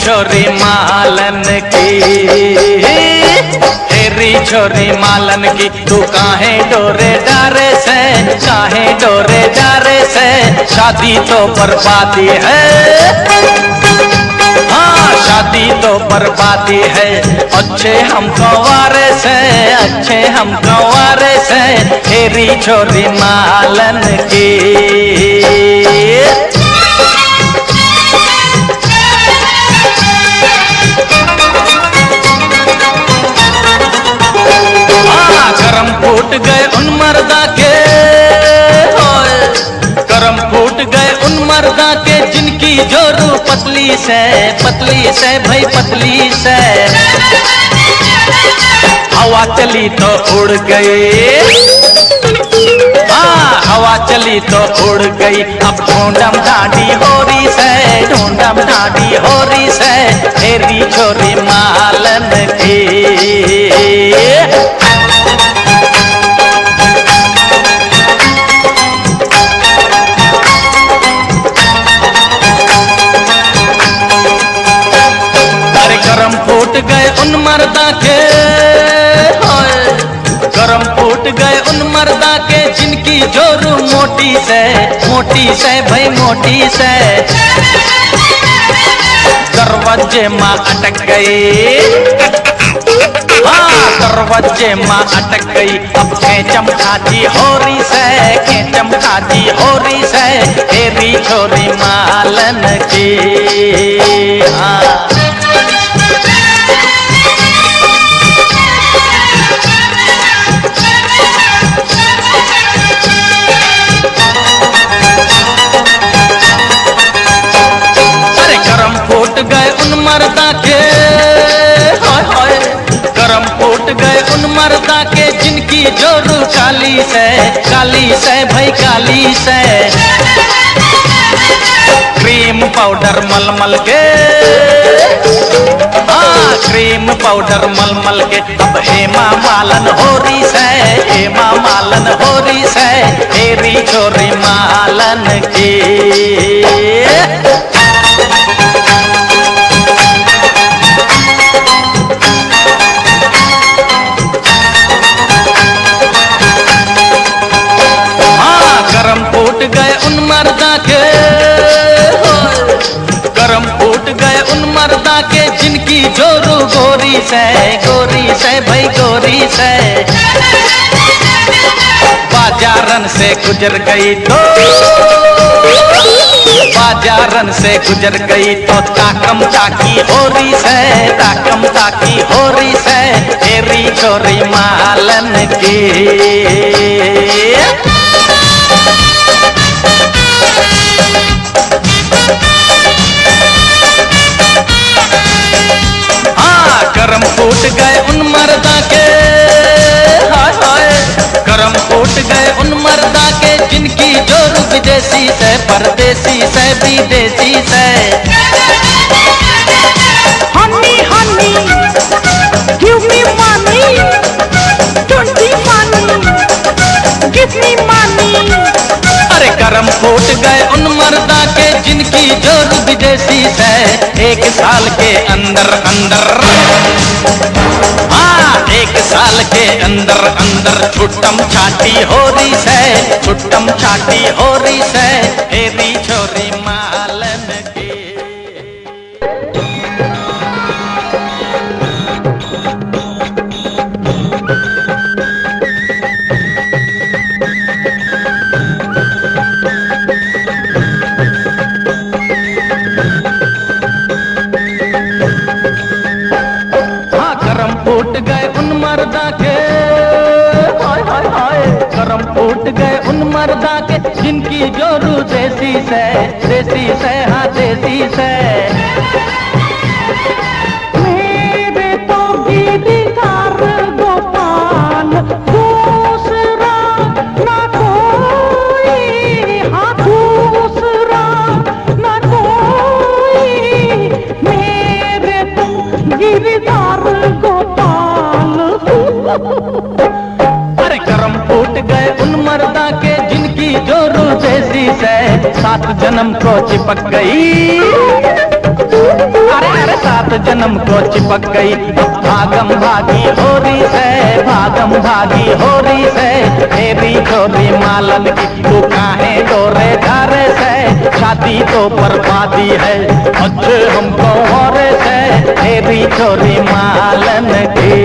छोरी मालन की, हेरी छोरी मालन की, तू काहे डोरे डारे से, काहे डोरे डारे से, शादी तो बर्बादी है, हाँ शादी तो बर्बादी है, अच्छे हम कंवारे से, अच्छे हम कंवारे से, हेरी छोरी मालन की। करम फूट गए उन मर्दा के, करम फूट गए उन मर्दा के, जिनकी जोरू पतली से भाई पतली से, हवा चली तो उड़ गई, हाँ हवा चली तो उड़ गई, अब ढूंढम ढांडी होरी से, ढूंढम ढांडी होरी से, हेरी छोरी मालन की। करम फूट गए उन मर्दा के, करम फूट गए उन मर्दा के, जिनकी जोरू मोटी से भाई मोटी से, दरवाजे माँ अटक गई, हाँ दरवाजे माँ अटक गई, अब खेचम खाती होरी से, खेचम खाती होरी से, हेरी छोरी मालन की। हाँ गए उन मर्दा के, हाय हाय करम फूट गए उन मर्दा के, जिनकी जोरू काली से भाई काली से, क्रीम पाउडर मलमल के, हाँ क्रीम पाउडर मलमल के, अब हेमा मालन होरी से, हेमा मालन होरी से, हेरी छोरी मालन की। करम फूट गए उन मर्दा के, करम फूट गए उन मर्दा के, जिनकी जोरू गोरी से भाई गोरी से, बाजारन से गुजर गई तो, बाजारन से गुजर गई तो, ताकम ताकी होरी से, ताकम ताकी होरी से, हेरी छोरी मालन की। करम फूट गए उन मर्दा के, हाय हाय करम फूट गए उन मर्दा के, जिनकी जोरू विदेशी से, परदेसी से, विदेशी से, Honey Honey give me money, don't be money give me money. अरे करम फूट गए उन मर्दा के, जिनकी जोरू विदेशी से, एक साल के अंदर अंदर, हाँ एक साल के अंदर अंदर, छुट्टम छाटी होरी से, छुट्टम छाटी होरी से, हेरी छोरी मालन की। फूट गए उन मर्दा के, हाय हाय हाय करम फूट गए उन मर्दा के, जिनकी जोरू देसी से, हाँ देसी से, मेरे तो गीतकार गोपाल दूसरा दिलदार गोपाल। अरे करम फूट गए उन मर्दा के जिनकी जोरू देसी से 7 जन्म को चिपक गई। अरे 7 जन्म को चिपक गई। भागम भागी हो रही से, भागम भागी हो रही से, तेरी चोरी मालन की तू काहे डोरे धारे से, शादी तो बर्बादी है अच्छे हमको और से, तेरी चोरी मालन की।